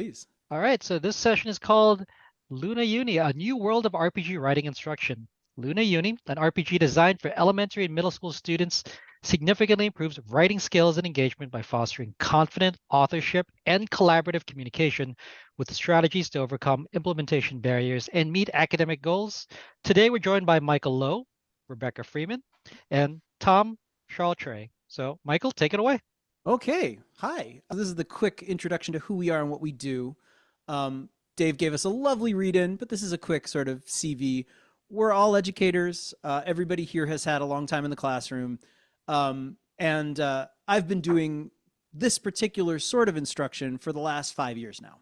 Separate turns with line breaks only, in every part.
Please.
All right, so this session is called Luna Uni, a new world of RPG writing instruction. Luna Uni, an RPG designed for elementary and middle school students, significantly improves writing skills and engagement by fostering confident authorship and collaborative communication with strategies to overcome implementation barriers and meet academic goals. Today, we're joined by Michael Lowe, Rebecca Freeman, and Tom Chartre. So, Michael, take it away.
Okay. Hi. This is the quick introduction to who we are and what we do. Um, Dave gave us a lovely read in, but this is a quick sort of CV. We're all educators. Everybody here has had a long time in the classroom. And I've been doing this particular sort of instruction for the last 5 years now.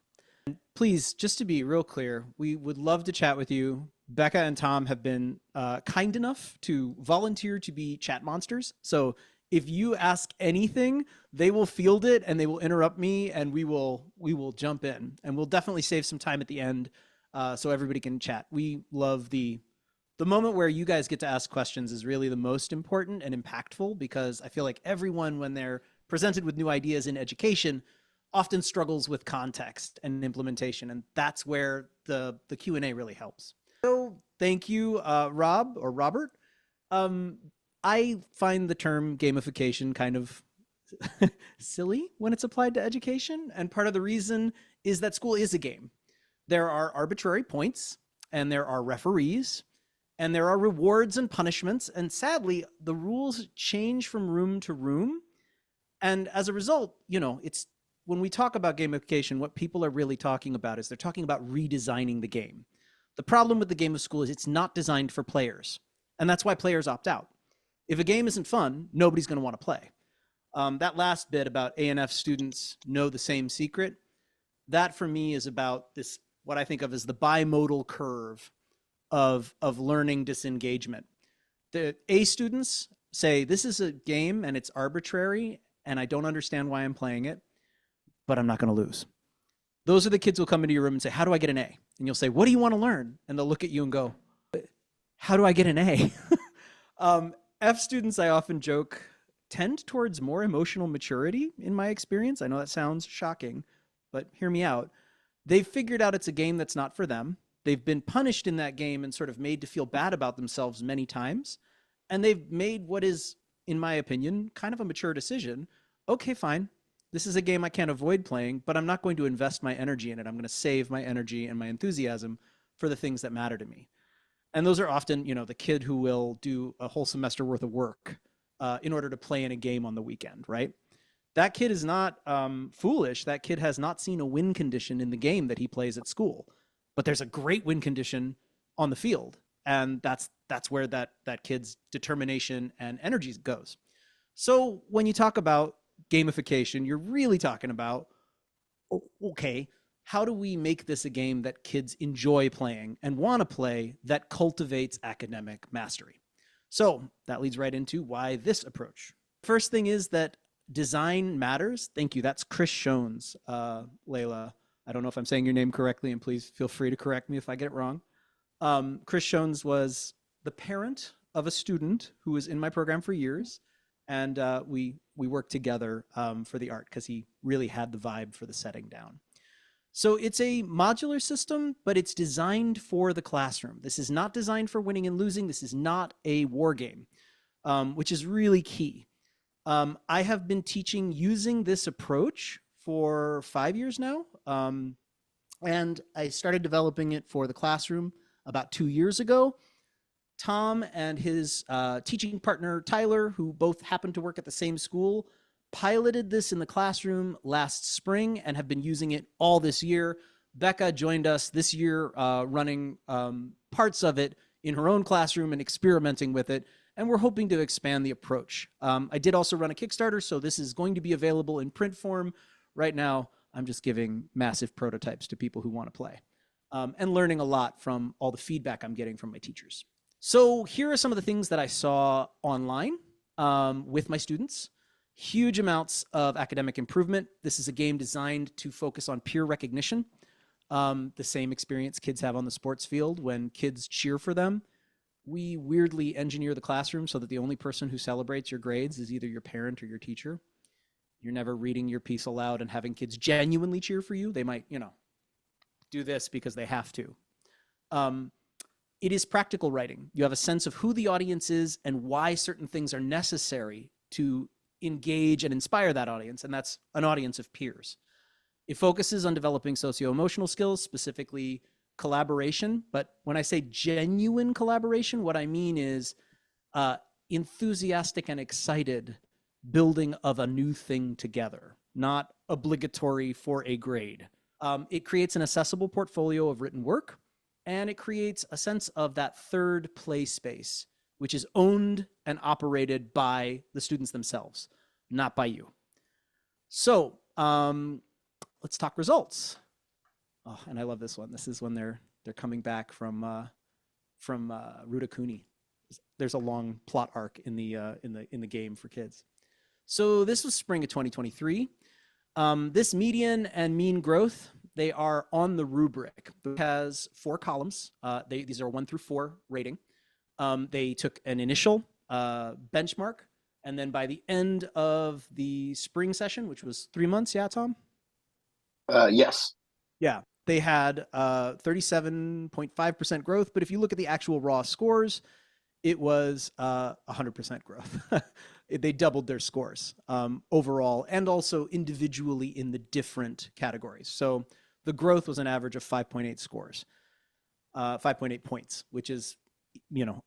Please, just to be real clear, we would love to chat with you. Becca and Tom have been kind enough to volunteer to be chat monsters. So if you ask anything, they will field it and they will interrupt me, and we will jump in, and we'll definitely save some time at the end so everybody can chat. We love the moment where you guys get to ask questions is really the most important and impactful, because I feel like everyone, when they're presented with new ideas in education, often struggles with context and implementation, and that's where the Q&A really helps. So thank you, Rob or Robert. Um, I find the term gamification kind of silly when it's applied to education, and part of the reason is that school is a game. There are arbitrary points, and there are referees, and there are rewards and punishments, and sadly, the rules change from room to room. And as a result, it's when we talk about gamification, what people are really talking about is they're talking about redesigning the game. The problem with the game of school is it's not designed for players, and that's why players opt out. If a game isn't fun, nobody's going to want to play. That last bit about A&F students know the same secret, that for me is about this, what I think of as the bimodal curve of learning disengagement. The A students say, this is a game and it's arbitrary and I don't understand why I'm playing it, but I'm not going to lose. Those are the kids who will come into your room and say, how do I get an A? And you'll say, what do you want to learn? And they'll look at you and go, how do I get an A? F students, I often joke, tend towards more emotional maturity in my experience. I know that sounds shocking, but hear me out. They've figured out it's a game that's not for them. They've been punished in that game and sort of made to feel bad about themselves many times. And they've made what is, in my opinion, kind of a mature decision. Okay, fine. This is a game I can't avoid playing, but I'm not going to invest my energy in it. I'm going to save my energy and my enthusiasm for the things that matter to me. And those are often, the kid who will do a whole semester worth of work in order to play in a game on the weekend, right? That kid is not foolish. That kid has not seen a win condition in the game that he plays at school, but there's a great win condition on the field, and that's where that kid's determination and energy goes. So when you talk about gamification, you're really talking about, okay, how do we make this a game that kids enjoy playing and want to play, that cultivates academic mastery? So that leads right into why this approach. First thing is that design matters. Thank you. That's Chris Schons, Layla. I don't know if I'm saying your name correctly, and please feel free to correct me if I get it wrong. Chris Schons was the parent of a student who was in my program for years, and we worked together for the art because he really had the vibe for the setting down. So it's a modular system, but it's designed for the classroom. This is not designed for winning and losing. This is not a war game, which is really key. I have been teaching using this approach for 5 years now, and I started developing it for the classroom about 2 years ago. Tom and his teaching partner, Tyler, who both happen to work at the same school, piloted this in the classroom last spring and have been using it all this year. Becca joined us this year running parts of it in her own classroom and experimenting with it, and we're hoping to expand the approach. I did also run a Kickstarter, so this is going to be available in print form. Right now, I'm just giving massive prototypes to people who want to play and learning a lot from all the feedback I'm getting from my teachers. So here are some of the things that I saw online with my students. Huge amounts of academic improvement. This is a game designed to focus on peer recognition. The same experience kids have on the sports field when kids cheer for them. We weirdly engineer the classroom so that the only person who celebrates your grades is either your parent or your teacher. You're never reading your piece aloud and having kids genuinely cheer for you. They might, do this because they have to. Um, it is practical writing. You have a sense of who the audience is and why certain things are necessary to engage and inspire that audience, and that's an audience of peers. It focuses on developing socio-emotional skills, specifically collaboration. But when I say genuine collaboration, what I mean is enthusiastic and excited building of a new thing together, not obligatory for a grade. It creates an accessible portfolio of written work, and it creates a sense of that third play space, which is owned and operated by the students themselves, not by you. So let's talk results. Oh, and I love this one. This is when they're coming back from Luna Uni. There's a long plot arc in the game for kids. So this was spring of 2023. This median and mean growth, they are on the rubric. It has 4 columns. These are 1 through 4 rating. They took an initial benchmark, and then by the end of the spring session, which was 3 months, yeah, Tom?
Yes.
Yeah, they had 37.5% growth, but if you look at the actual raw scores, it was 100% growth. They doubled their scores overall and also individually in the different categories. So the growth was an average of 5.8 scores, 5.8 points, which is,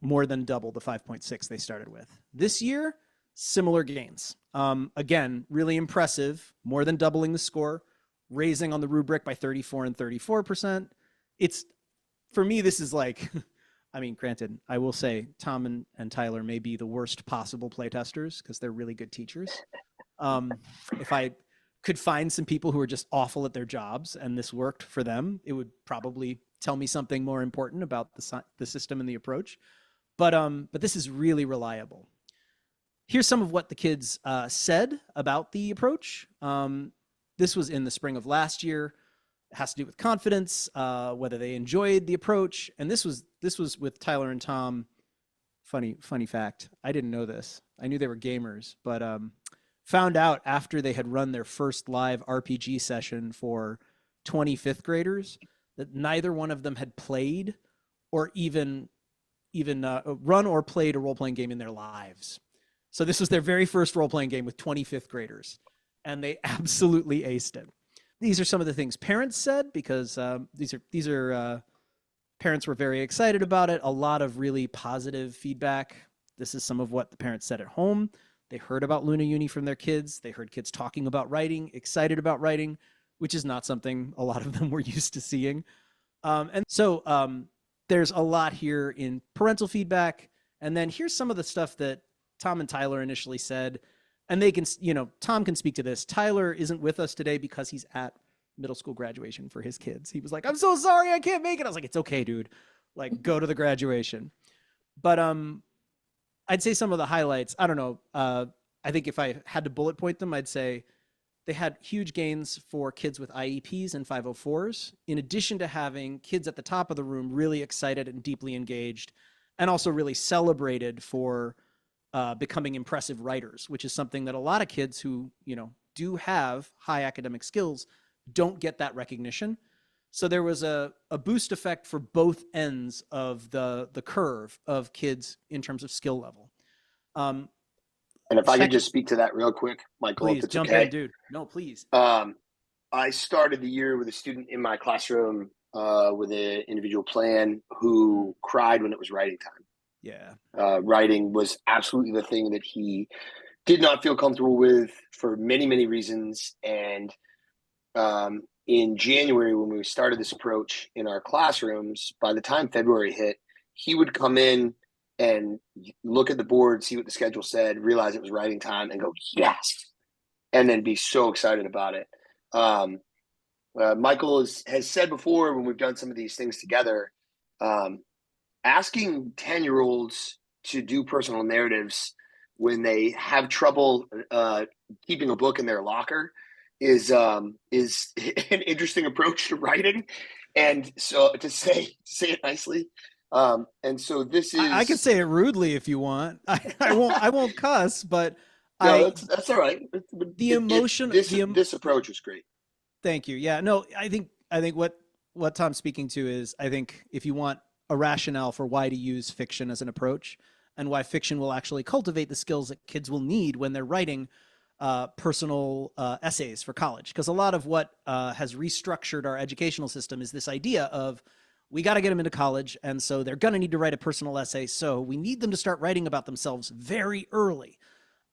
more than double the 5.6 they started with. This year, similar gains. Again, really impressive, more than doubling the score, raising on the rubric by 34 and 34%. For me, this is like, granted, I will say Tom and Tyler may be the worst possible playtesters because they're really good teachers. If I could find some people who are just awful at their jobs and this worked for them, it would probably tell me something more important about the system and the approach. But this is really reliable. Here's some of what the kids said about the approach. This was in the spring of last year. It has to do with confidence, whether they enjoyed the approach. And this was with Tyler and Tom. Funny fact. I didn't know this. I knew they were gamers, but found out after they had run their first live RPG session for 20 fifth graders that neither one of them had played or even run or played a role-playing game in their lives. So this was their very first role-playing game with 20 fifth graders, and they absolutely aced it. These are some of the things parents said, because these are parents were very excited about it. A lot of really positive feedback. This is some of what the parents said at home. They heard about Luna Uni from their kids. They heard kids talking about writing, excited about writing, which is not something a lot of them were used to seeing. And so there's a lot here in parental feedback. And then here's some of the stuff that Tom and Tyler initially said. And they can, Tom can speak to this. Tyler isn't with us today because he's at middle school graduation for his kids. He was like, I'm so sorry, I can't make it. I was like, it's okay, dude. Like, go to the graduation. But I'd say some of the highlights, I don't know. I think if I had to bullet point them, I'd say they had huge gains for kids with IEPs and 504s, in addition to having kids at the top of the room really excited and deeply engaged, and also really celebrated for becoming impressive writers, which is something that a lot of kids who, do have high academic skills don't get that recognition. So there was a boost effect for both ends of the curve of kids in terms of skill level.
And if I could just speak to that real quick, Michael,
please
if it's
jump
okay.
in, dude. No, please.
I started the year with a student in my classroom with an individual plan who cried when it was writing time.
Yeah.
Writing was absolutely the thing that he did not feel comfortable with for many, many reasons. And in January, when we started this approach in our classrooms, by the time February hit, he would come in and look at the board, see what the schedule said, realize it was writing time, and go, yes, and then be so excited about it. Michael has said before, when we've done some of these things together, asking 10-year-olds to do personal narratives when they have trouble keeping a book in their locker is an interesting approach to writing. And so to say it nicely. And so this is,
I can say it rudely if you want. I won't cuss, but
No,
I
that's all right.
the emotion
This approach is great.
Thank you. Yeah, no, I think what Tom's speaking to is, I think if you want a rationale for why to use fiction as an approach and why fiction will actually cultivate the skills that kids will need when they're writing personal essays for college, because a lot of what has restructured our educational system is this idea of we got to get them into college, and so they're going to need to write a personal essay, so we need them to start writing about themselves very early.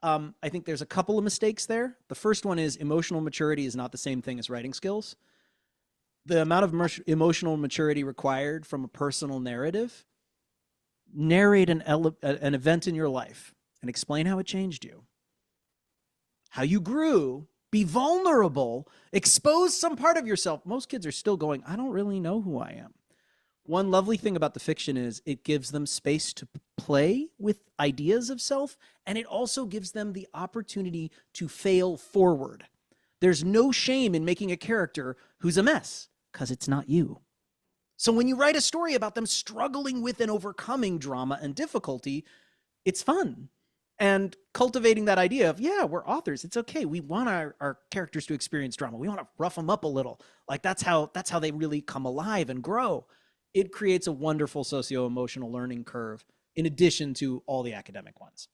I think there's a couple of mistakes there. The first one is emotional maturity is not the same thing as writing skills. The amount of emotional maturity required from a personal narrative, narrate an event in your life and explain how it changed you, how you grew, be vulnerable, expose some part of yourself. Most kids are still going, I don't really know who I am. One lovely thing about the fiction is it gives them space to play with ideas of self, and it also gives them the opportunity to fail forward. There's no shame in making a character who's a mess, because it's not you. So when you write a story about them struggling with and overcoming drama and difficulty, it's fun. And cultivating that idea of, yeah, we're authors. It's okay. We want our characters to experience drama. We want to rough them up a little. Like that's how they really come alive and grow. It creates a wonderful socio-emotional learning curve in addition to all the academic ones.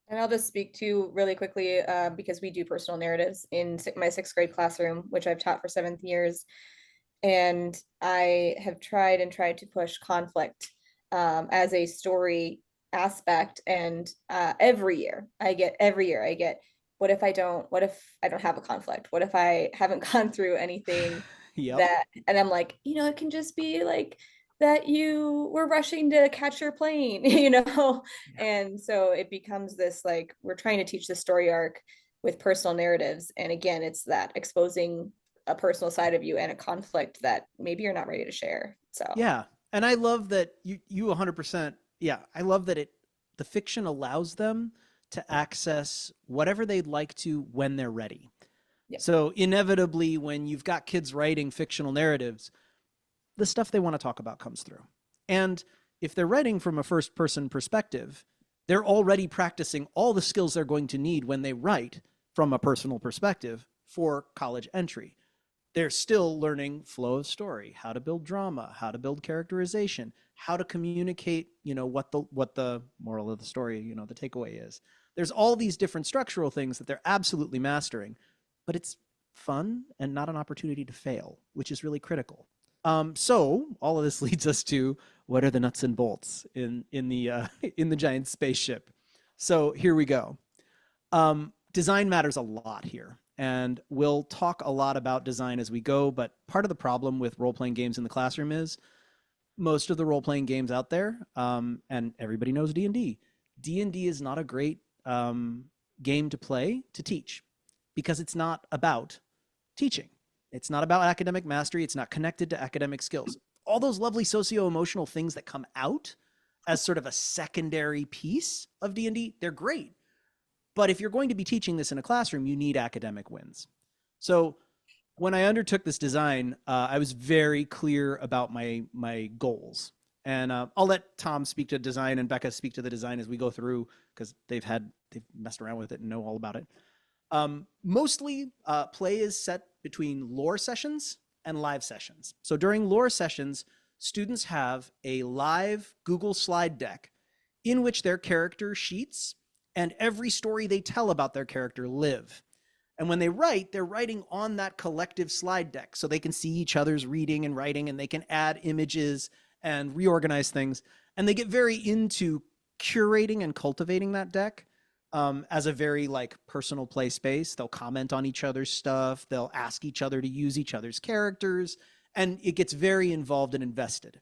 And I'll just speak to really quickly because we do personal narratives in my sixth grade classroom, which I've taught for 7 years. And I have tried to push conflict as a story aspect. And every year I get, what if I don't have a conflict? What if I haven't gone through anything
Yep.
and I'm like, it can just be like that you were rushing to catch your plane, Yeah. And so it becomes this, like, we're trying to teach the story arc with personal narratives. And again, it's that exposing a personal side of you and a conflict that maybe you're not ready to share. So
yeah. And I love that you 100%. Yeah. I love that the fiction allows them to access whatever they'd like to when they're ready.
Yeah.
So inevitably, when you've got kids writing fictional narratives, the stuff they want to talk about comes through. And if they're writing from a first person perspective, they're already practicing all the skills they're going to need when they write from a personal perspective for college entry. They're still learning flow of story, how to build drama, how to build characterization, how to communicate, what the moral of the story, the takeaway is. There's all these different structural things that they're absolutely mastering, but it's fun and not an opportunity to fail, which is really critical. So all of this leads us to, what are the nuts and bolts in the giant spaceship? So here we go. Design matters a lot here, and we'll talk a lot about design as we go. But part of the problem with role-playing games in the classroom is most of the role-playing games out there, and everybody knows D&D. D&D is not a great game to play to teach, because it's not about teaching. It's not about academic mastery. It's not connected to academic skills. All those lovely socio-emotional things that come out as sort of a secondary piece of D&D, they're great. But if you're going to be teaching this in a classroom, you need academic wins. So when I undertook this design, I was very clear about my goals. And I'll let Tom speak to design and Becca speak to the design as we go through, because they've messed around with it and know all about it. Mostly play is set between lore sessions and live sessions. So during lore sessions, students have a live Google slide deck in which their character sheets and every story they tell about their character live. And when they write, they're writing on that collective slide deck, so they can see each other's reading and writing, and they can add images and reorganize things. And they get very into curating and cultivating that deck as a very personal play space. They'll comment on each other's stuff. They'll ask each other to use each other's characters, and it gets very involved and invested.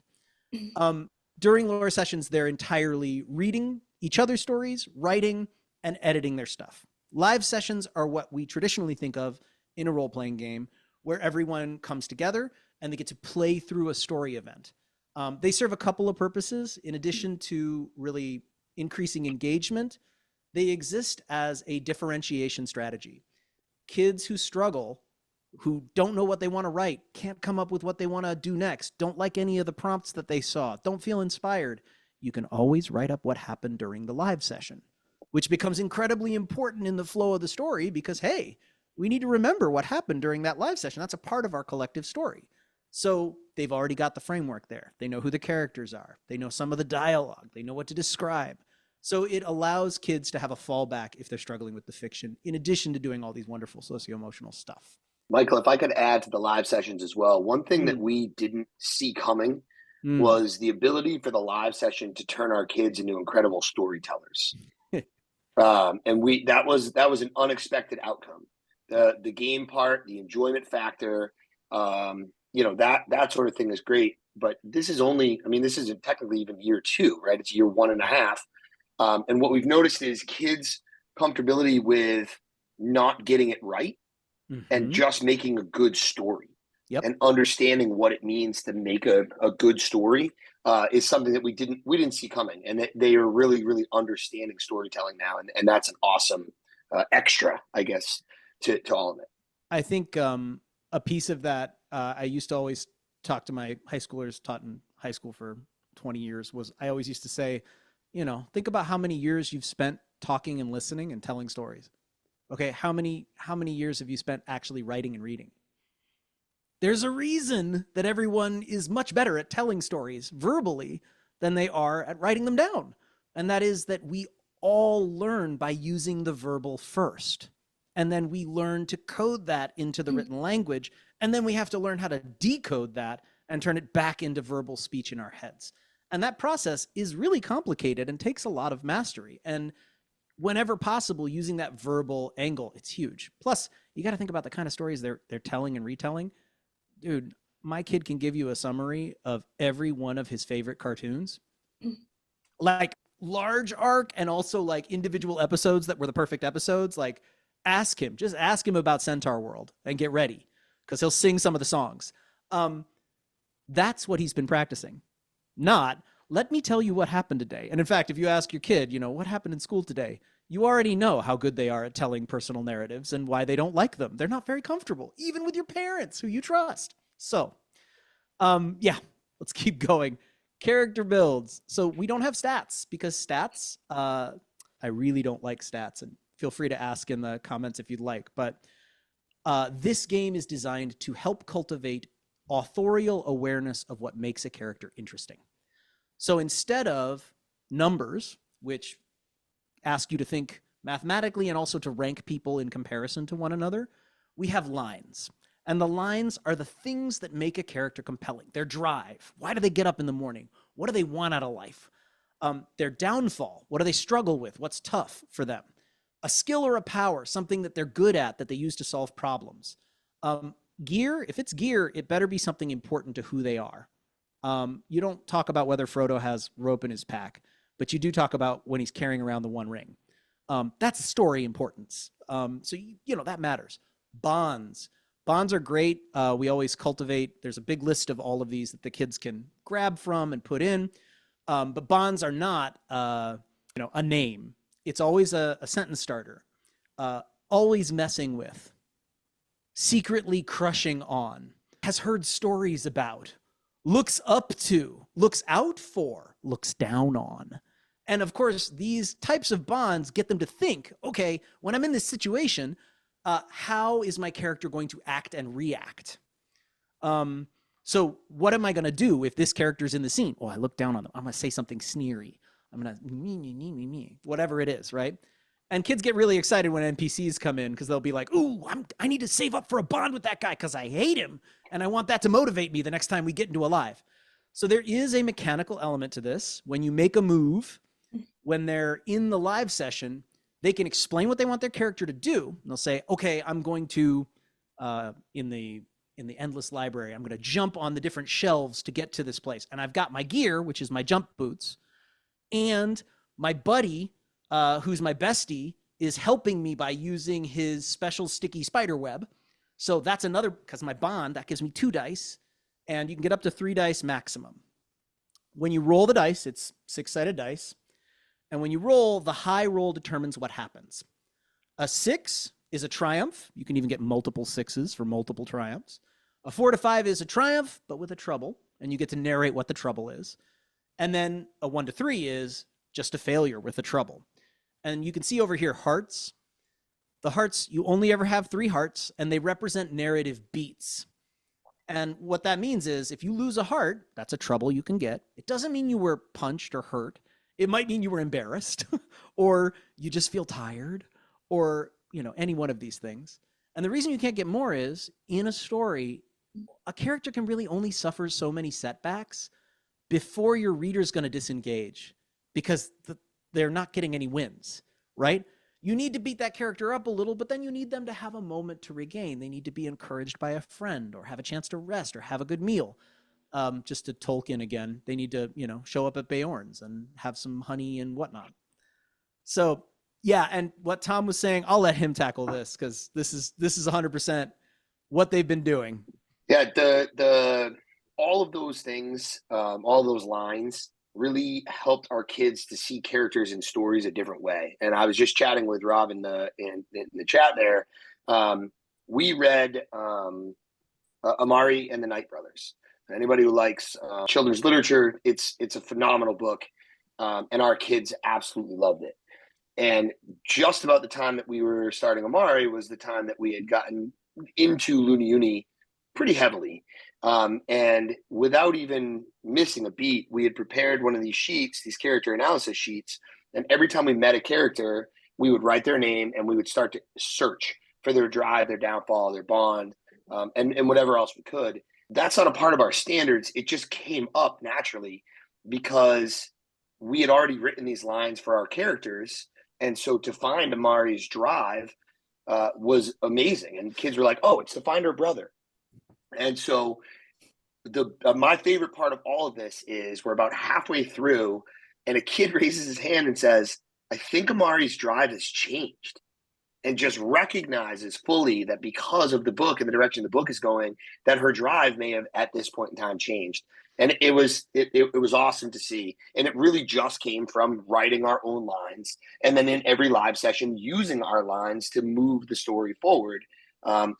During lore sessions, they're entirely reading each other's stories, writing, and editing their stuff. Live sessions are what we traditionally think of in a role-playing game, where everyone comes together and they get to play through a story event. They serve a couple of purposes. In addition to really increasing engagement, they exist as a differentiation strategy. Kids who struggle, who don't know what they want to write, can't come up with what they want to do next, don't like any of the prompts that they saw, don't feel inspired, you can always write up what happened during the live session. which becomes incredibly important in the flow of the story because, hey, we need to remember what happened during that live session. That's a part of our collective story. So they've already got the framework there. They know who the characters are. They know some of the dialogue. They know what to describe. So it allows kids to have a fallback if they're struggling with the fiction, in addition to doing all these wonderful socio-emotional stuff.
Michael, if I could add to the live sessions as well, one thing that we didn't see coming was the ability for the live session to turn our kids into incredible storytellers. And that was an unexpected outcome. The game part, the enjoyment factor, that sort of thing is great. But this isn't technically even year 2, right? It's year 1.5. And what we've noticed is kids' comfortability with not getting it right and just making a good story and understanding what it means to make a good story is something that we didn't see coming. And they are really, really understanding storytelling now. And that's an awesome extra, I guess, to all of it.
I think a piece of that, I used to always talk to my high schoolers, taught in high school for 20 years, was I always used to say, think about how many years you've spent talking and listening and telling stories. Okay, how many years have you spent actually writing and reading? There's a reason that everyone is much better at telling stories verbally than they are at writing them down. And that is that we all learn by using the verbal first. And then we learn to code that into the written language. And then we have to learn how to decode that and turn it back into verbal speech in our heads. And that process is really complicated and takes a lot of mastery. And whenever possible, using that verbal angle, it's huge. Plus, you got to think about the kind of stories they're telling and retelling. Dude, my kid can give you a summary of every one of his favorite cartoons. Like large arc and also like individual episodes that were the perfect episodes. Like just ask him about Centaur World and get ready because he'll sing some of the songs. That's what he's been practicing. Not, let me tell you what happened today. And in fact, if you ask your kid, what happened in school today, you already know how good they are at telling personal narratives and why they don't like them. They're not very comfortable, even with your parents who you trust. So, let's keep going. Character builds. So we don't have stats because stats, I really don't like stats, and feel free to ask in the comments if you'd like. But this game is designed to help cultivate authorial awareness of what makes a character interesting. So instead of numbers, which ask you to think mathematically and also to rank people in comparison to one another, we have lines. And the lines are the things that make a character compelling. Their drive. Why do they get up in the morning? What do they want out of life? Their downfall. What do they struggle with? What's tough for them? A skill or a power, something that they're good at that they use to solve problems. Gear, if it's gear, it better be something important to who they are. You don't talk about whether Frodo has rope in his pack, but you do talk about when he's carrying around the One Ring. That's story importance. So that matters. Bonds are great. We always cultivate. There's a big list of all of these that the kids can grab from and put in. But bonds are not, a name. It's always a sentence starter. Always messing with. Secretly crushing on. Has heard stories about. Looks up to, looks out for, looks down on. And of course, these types of bonds get them to think, okay, when I'm in this situation, how is my character going to act and react? So what am I going to do if this character's in the scene? Oh, I look down on them. I'm going to say something sneery. I'm going to, whatever it is, right? And kids get really excited when NPCs come in because they'll be like, ooh, I need to save up for a bond with that guy because I hate him. And I want that to motivate me the next time we get into a live. So there is a mechanical element to this. When you make a move, when they're in the live session, they can explain what they want their character to do. And they'll say, okay, I'm going to, in the endless library, I'm going to jump on the different shelves to get to this place. And I've got my gear, which is my jump boots. And my buddy, who's my bestie, is helping me by using his special sticky spider web. So that's another, because my bond, that gives me 2 dice, and you can get up to 3 dice maximum. When you roll the dice, it's 6-sided dice. And when you roll, the high roll determines what happens. A 6 is a triumph. You can even get multiple 6s for multiple triumphs. A 4 to 5 is a triumph, but with a trouble, and you get to narrate what the trouble is. And then a 1 to 3 is just a failure with a trouble. And you can see over here hearts. The hearts, you only ever have 3 hearts, and they represent narrative beats. And what that means is if you lose a heart, that's a trouble you can get. It doesn't mean you were punched or hurt. It might mean you were embarrassed or you just feel tired or, any one of these things. And the reason you can't get more is in a story, a character can really only suffer so many setbacks before your reader's going to disengage because they're not getting any wins, right? You need to beat that character up a little, but then you need them to have a moment to regain. They need to be encouraged by a friend or have a chance to rest or have a good meal. Just to Tolkien again, they need to, show up at Beorn's and have some honey and whatnot. So yeah, and what Tom was saying, I'll let him tackle this because this is 100% what they've been doing.
Yeah, the all of those things, all those lines really helped our kids to see characters and stories a different way. And I was just chatting with Rob in the chat there. We read Amari and the Night Brothers. Anybody who likes children's literature, it's a phenomenal book, and our kids absolutely loved it. And just about the time that we were starting Amari was the time that we had gotten into Luna Uni pretty heavily. And without even missing a beat, we had prepared one of these sheets, these character analysis sheets. And every time we met a character, we would write their name and we would start to search for their drive, their downfall, their bond, and whatever else we could. That's not a part of our standards. It just came up naturally because we had already written these lines for our characters. And so to find Amari's drive was amazing. And kids were like, oh, it's to find her brother. And so my favorite part of all of this is we're about halfway through and a kid raises his hand and says, I think Amari's drive has changed, and just recognizes fully that because of the book and the direction the book is going, that her drive may have at this point in time changed. And it was awesome to see. And it really just came from writing our own lines. And then in every live session, using our lines to move the story forward.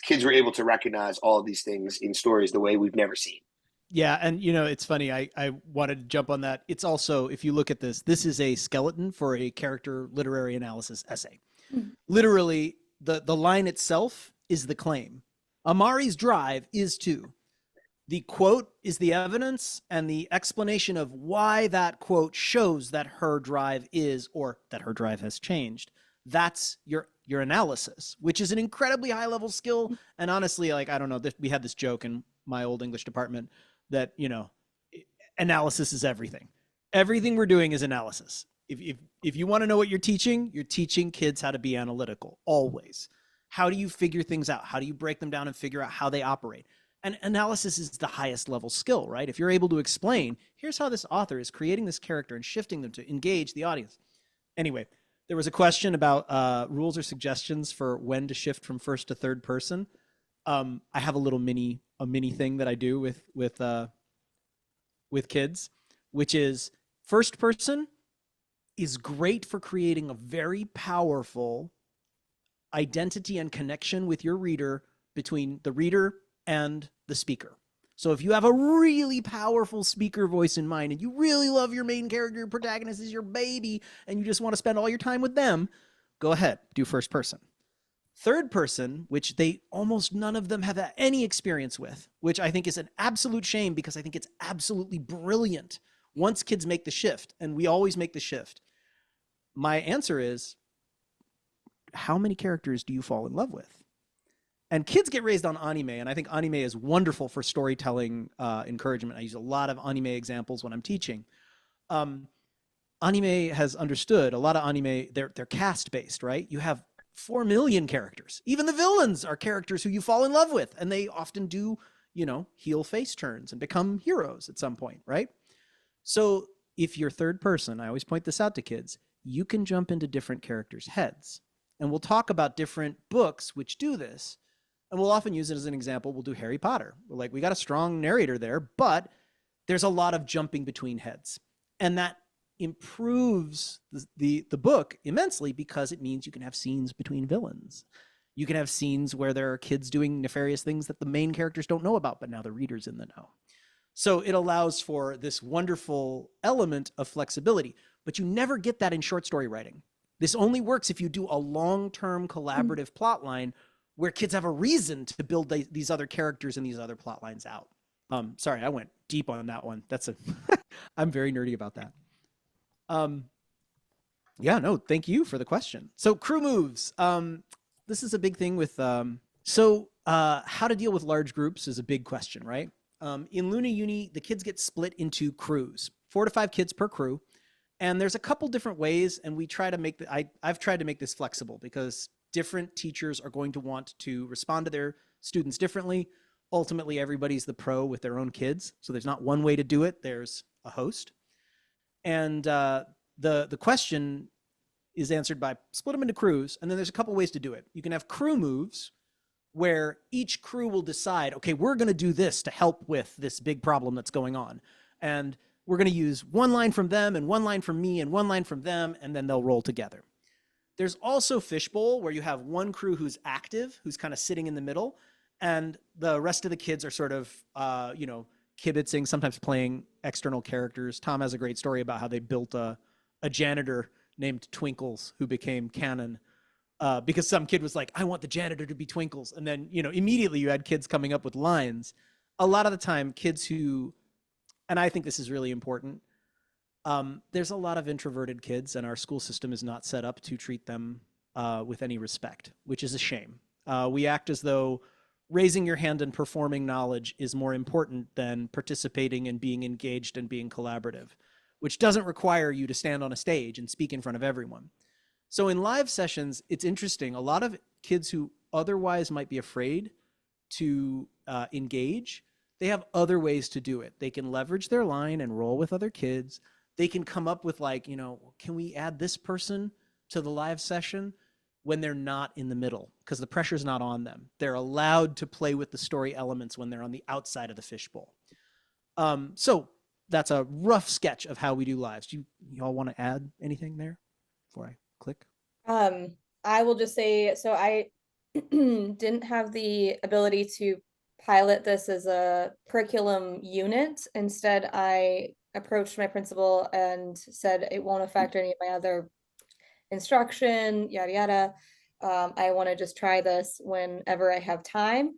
Kids were able to recognize all of these things in stories the way we've never seen.
Yeah. And, it's funny. I wanted to jump on that. It's also, if you look at this is a skeleton for a character literary analysis essay. Literally, the line itself is the claim. Amari's drive is to. The quote is the evidence and the explanation of why that quote shows that her drive is, or that her drive has changed. That's your analysis, which is an incredibly high level skill. And honestly, I don't know, we had this joke in my old English department that, analysis is everything. Everything we're doing is analysis. If you want to know what you're teaching kids how to be analytical, always. How do you figure things out? How do you break them down and figure out how they operate? And analysis is the highest level skill, right? If you're able to explain, here's how this author is creating this character and shifting them to engage the audience. Anyway, there was a question about rules or suggestions for when to shift from first to third person. I have a mini thing that I do with kids, which is first person is great for creating a very powerful identity and connection with your reader, between the reader and the speaker. So if you have a really powerful speaker voice in mind and you really love your main character, your protagonist is your baby, and you just want to spend all your time with them, go ahead, do first person. Third person, which they almost none of them have any experience with, which I think is an absolute shame because I think it's absolutely brilliant once kids make the shift, and we always make the shift. My answer is, how many characters do you fall in love with? And kids get raised on anime, and I think anime is wonderful for storytelling encouragement. I use a lot of anime examples when I'm teaching. Anime has understood, a lot of anime, they're caste-based, right? You have 4 million characters. Even the villains are characters who you fall in love with, and they often do, heel face turns and become heroes at some point, right? So if you're third person, I always point this out to kids, you can jump into different characters' heads. And we'll talk about different books which do this. And we'll often use it as an example. We'll do Harry Potter. We're like, we got a strong narrator there, but there's a lot of jumping between heads. And that improves the book immensely because it means you can have scenes between villains. You can have scenes where there are kids doing nefarious things that the main characters don't know about, but now the reader's in the know. So it allows for this wonderful element of flexibility, but you never get that in short story writing. This only works if you do a long-term collaborative plot line where kids have a reason to build these other characters and these other plot lines out. Sorry, I went deep on that one. I'm very nerdy about that. Yeah, no, thank you for the question. So crew moves. This is a big thing with, how to deal with large groups is a big question, right? In Luna Uni, the kids get split into crews, 4 to 5 kids per crew. And there's a couple different ways, and we try to make I've tried to make this flexible because different teachers are going to want to respond to their students differently. Ultimately, everybody's the pro with their own kids. So there's not one way to do it. There's a host. And the question is answered by split them into crews. And then there's a couple ways to do it. You can have crew moves where each crew will decide, okay, we're going to do this to help with this big problem that's going on. And we're going to use one line from them and one line from me and one line from them, and then they'll roll together. There's also fishbowl, where you have one crew who's active, who's kind of sitting in the middle, and the rest of the kids are sort of, kibitzing, sometimes playing external characters. Tom has a great story about how they built a janitor named Twinkles who became canon because some kid was like, I want the janitor to be Twinkles. And then, immediately you had kids coming up with lines. A lot of the time, kids who, and I think this is really important, there's a lot of introverted kids, and our school system is not set up to treat them with any respect, which is a shame. We act as though raising your hand and performing knowledge is more important than participating and being engaged and being collaborative, which doesn't require you to stand on a stage and speak in front of everyone. So in live sessions, it's interesting. A lot of kids who otherwise might be afraid to engage, they have other ways to do it. They can leverage their line and roll with other kids. They can come up with can we add this person to the live session when they're not in the middle, because the pressure's not on them. They're allowed to play with the story elements when they're on the outside of the fishbowl. So that's a rough sketch of how we do lives. Do you all want to add anything there before I click?
I will just say, so I didn't have the ability to pilot this as a curriculum unit. Instead, I approached my principal and said it won't affect any of my other instruction, yada yada. I want to just try this whenever I have time.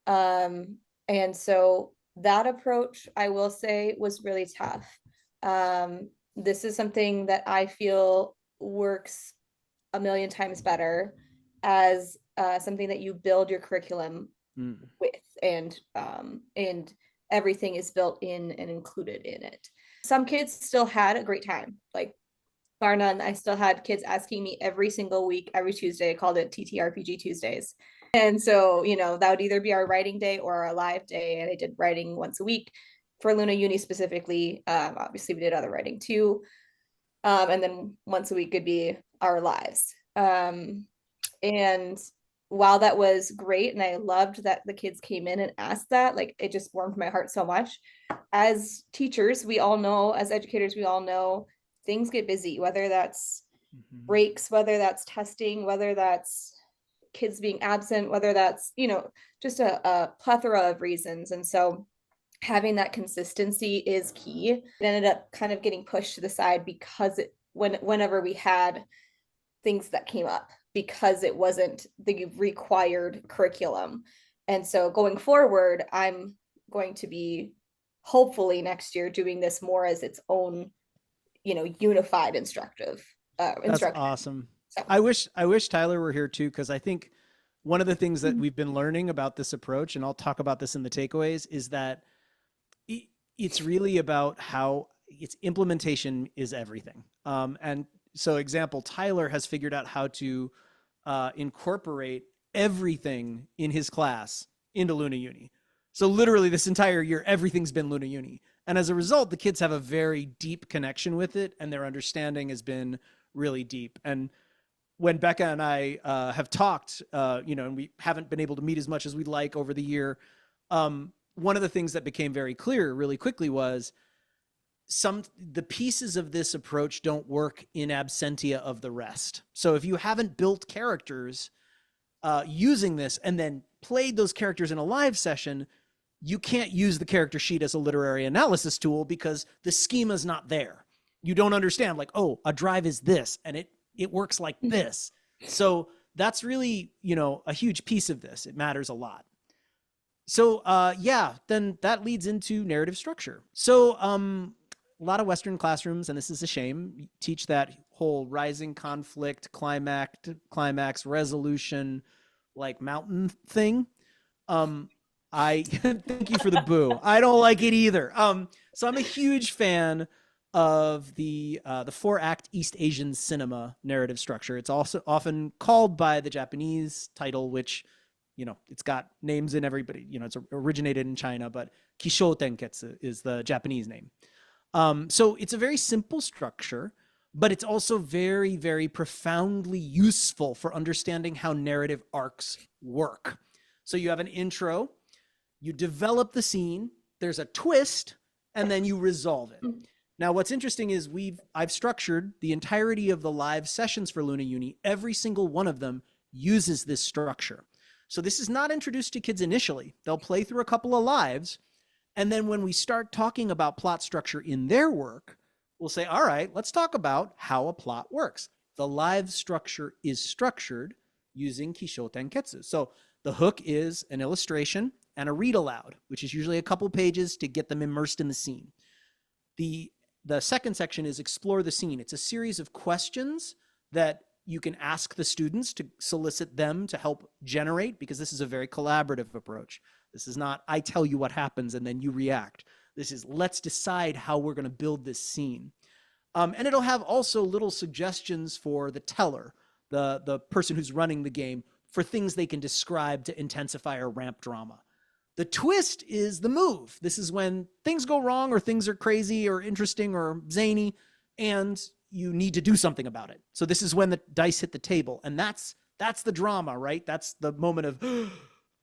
And so that approach, I will say, was really tough. This is something that I feel works a million times better as something that you build your curriculum with, and everything is built in and included in it. Some kids still had a great time, like bar none. I still had kids asking me every single week, every Tuesday. I called it TTRPG Tuesdays. And so, that would either be our writing day or our live day. And I did writing once a week for Luna Uni specifically. Obviously, we did other writing too. And then once a week could be our lives. And while that was great, and I loved that the kids came in and asked that, like, it just warmed my heart so much. As teachers, we all know, as educators, we all know things get busy, whether that's breaks, whether that's testing, whether that's kids being absent, whether that's, just a plethora of reasons. And so having that consistency is key. It ended up kind of getting pushed to the side because whenever we had things that came up, because it wasn't the required curriculum. And so going forward, I'm going to be hopefully next year doing this more as its own, unified instructive
That's awesome. So. I wish Tyler were here too, because I think one of the things that we've been learning about this approach, and I'll talk about this in the takeaways, is that it's really about how its implementation is everything. And so example, Tyler has figured out how to incorporate everything in his class into Luna Uni. So literally this entire year, everything's been Luna Uni. And as a result, the kids have a very deep connection with it, and their understanding has been really deep. And when Becca and I have talked, and we haven't been able to meet as much as we'd like over the year, one of the things that became very clear really quickly was the pieces of this approach don't work in absentia of the rest. So if you haven't built characters using this and then played those characters in a live session, you can't use the character sheet as a literary analysis tool because the schema's not there. You don't understand, like, oh, a drive is this, and it works like this. So that's really, a huge piece of this. It matters a lot. So then that leads into narrative structure. So a lot of Western classrooms, and this is a shame, teach that whole rising conflict, climax, resolution, like mountain thing. I thank you for the boo. I don't like it either. So I'm a huge fan of the 4-act East Asian cinema narrative structure. It's also often called by the Japanese title, which, it's got names in everybody. It's originated in China, but Kisho Tenketsu is the Japanese name. So it's a very simple structure, but it's also very, very profoundly useful for understanding how narrative arcs work. So you have an intro, you develop the scene, there's a twist, and then you resolve it. Now, what's interesting is I've structured the entirety of the live sessions for Luna Uni. Every single one of them uses this structure. So this is not introduced to kids initially. They'll play through a couple of lives. And then when we start talking about plot structure in their work, we'll say, all right, let's talk about how a plot works. The live structure is structured using Kisho Tenketsu. So the hook is an illustration and a read aloud, which is usually a couple pages to get them immersed in the scene. The second section is explore the scene. It's a series of questions that you can ask the students to solicit them to help generate, because this is a very collaborative approach. This is not, I tell you what happens and then you react. This is, let's decide how we're going to build this scene. And it'll have also little suggestions for the teller, the person who's running the game, for things they can describe to intensify or ramp drama. The twist is the move. This is when things go wrong or things are crazy or interesting or zany, and you need to do something about it. So this is when the dice hit the table, and that's the drama, right? That's the moment of,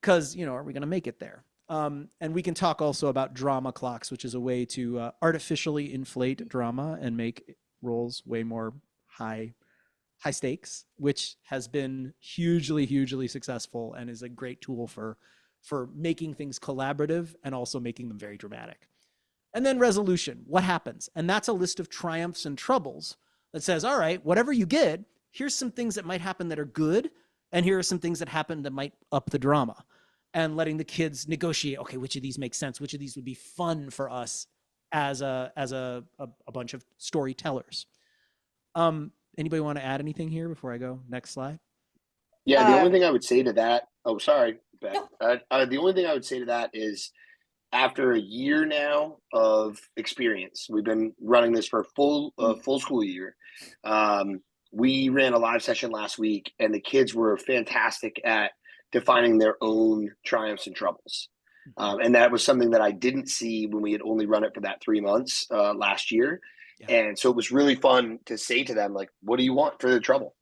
because, are we going to make it there? And we can talk also about drama clocks, which is a way to artificially inflate drama and make roles way more high stakes, which has been hugely, hugely successful and is a great tool for making things collaborative and also making them very dramatic. And then resolution, what happens? And that's a list of triumphs and troubles that says, all right, whatever you get, here's some things that might happen that are good, and here are some things that happen that might up the drama. And letting the kids negotiate, okay, which of these makes sense? Which of these would be fun for us as a bunch of storytellers? Anybody want to add anything here before I go? Next slide.
Yeah, the only thing I would say to that, the only thing I would say to that is, after a year now of experience, we've been running this for a full school year. We ran a live session last week, and the kids were fantastic at defining their own triumphs and troubles. And that was something that I didn't see when we had only run it for that 3 months last year. Yeah. And so it was really fun to say to them, like, what do you want for the trouble?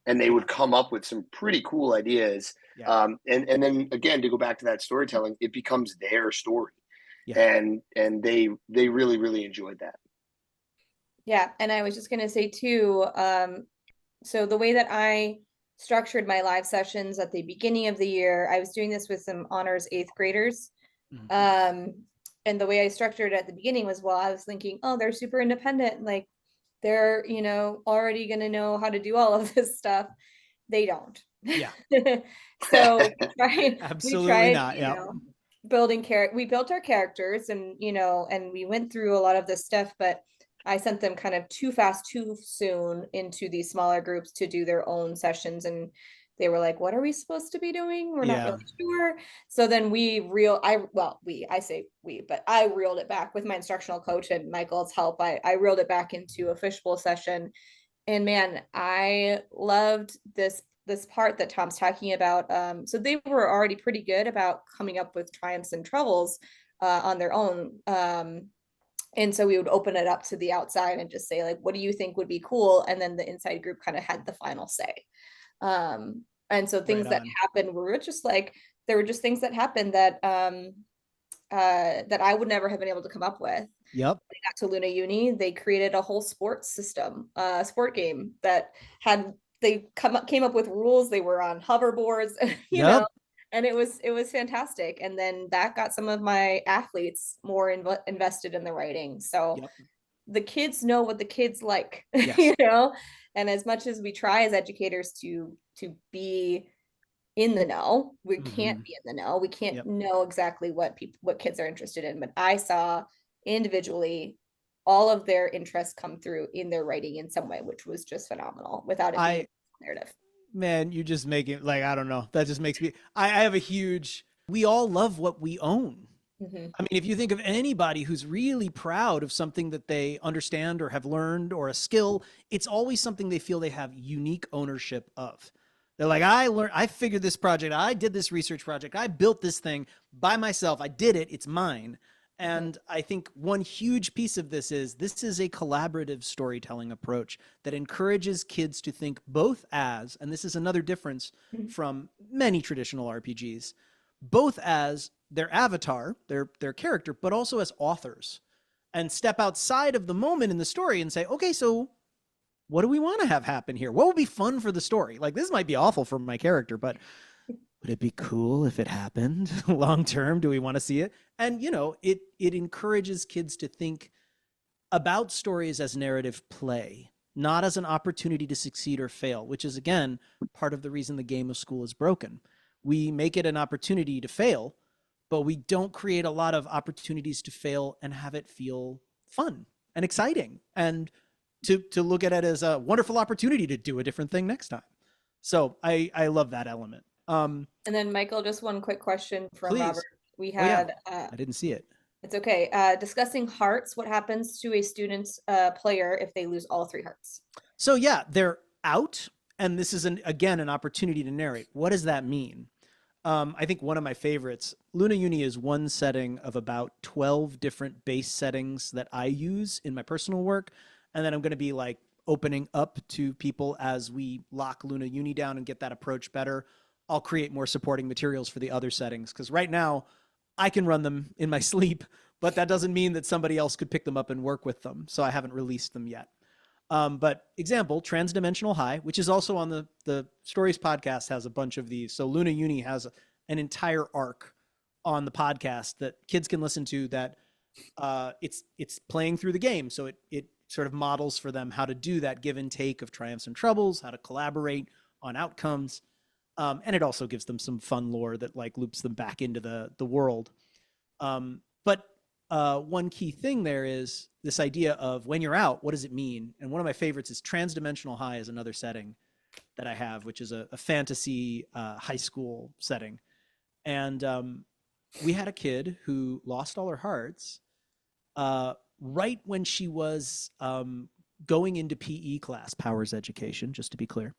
And they would come up with some pretty cool ideas. Yeah. And then again, to go back to that storytelling, it becomes their story. Yeah. And they really, really enjoyed that.
Yeah. And I was just going to say too, so the way that I structured my live sessions at the beginning of the year, I was doing this with some honors 8th graders. Mm-hmm. And the way I structured it at the beginning was, well, I was thinking, oh, they're super independent. Like, they're, already going to know how to do all of this stuff. They don't.
Yeah.
So
absolutely not. Yeah.
Building we built our characters, and, and we went through a lot of this stuff, but I sent them kind of too fast, too soon into these smaller groups to do their own sessions. And they were like, what are we supposed to be doing? We're not really sure. So then I say we, but I reeled it back with my instructional coach and Michael's help. I reeled it back into a fishbowl session. And man, I loved this part that Tom's talking about. So they were already pretty good about coming up with triumphs and troubles on their own. And so we would open it up to the outside and just say, like, what do you think would be cool? And then the inside group kind of had the final say. And so things that happened were just like, there were just things that happened that that I would never have been able to come up with.
Yep.
When I got to Luna Uni, they created a whole sports system, sport game that they came up with rules. They were on hoverboards, you know, and it was fantastic. And then that got some of my athletes more invested in the writing. So the kids know what the kids like,
Yes.
you know? And as much as we try as educators to be in the know, we can't be in the know. We can't
Yep.
know exactly what kids are interested in. But I saw individually all of their interests come through in their writing in some way, which was just phenomenal without it being narrative.
Man, you just make it like, I don't know. That just makes me, I have a huge, we all love what we own. I mean, if you think of anybody who's really proud of something that they understand or have learned or a skill, it's always something they feel they have unique ownership of. They're like, I figured this project, I did this research project, I built this thing by myself, I did it, it's mine. And I think one huge piece of this is a collaborative storytelling approach that encourages kids to think both as, and this is another difference from many traditional RPGs, both as their avatar, their character, but also as authors, and step outside of the moment in the story and say, okay, so what do we want to have happen here? What would be fun for the story? Like, this might be awful for my character, but would it be cool if it happened long term? Do we want to see it? And, you know, it encourages kids to think about stories as narrative play, not as an opportunity to succeed or fail, which is, again, part of the reason the game of school is broken. We make it an opportunity to fail, but we don't create a lot of opportunities to fail and have it feel fun and exciting and to look at it as a wonderful opportunity to do a different thing next time. So I love that element.
And then Michael, just one quick question from
Please.
Robert. We had,
I didn't see it.
It's okay. Discussing hearts, what happens to a student's player if they lose all 3 hearts?
So yeah, they're out, and this is again an opportunity to narrate. What does that mean? I think one of my favorites, Luna Uni, is one setting of about 12 different base settings that I use in my personal work. And then I'm going to be like opening up to people as we lock Luna Uni down and get that approach better. I'll create more supporting materials for the other settings, because right now I can run them in my sleep, but that doesn't mean that somebody else could pick them up and work with them. So I haven't released them yet. But example, transdimensional high, which is also on the Stories podcast, has a bunch of these. So Luna Uni has an entire arc on the podcast that kids can listen to that it's playing through the game. So it sort of models for them how to do that give and take of triumphs and troubles, how to collaborate on outcomes. And it also gives them some fun lore that like loops them back into the world. But one key thing there is this idea of when you're out, what does it mean? And one of my favorites is transdimensional high is another setting that I have, which is a fantasy high school setting. And we had a kid who lost all her hearts right when she was going into PE class, powers education, just to be clear.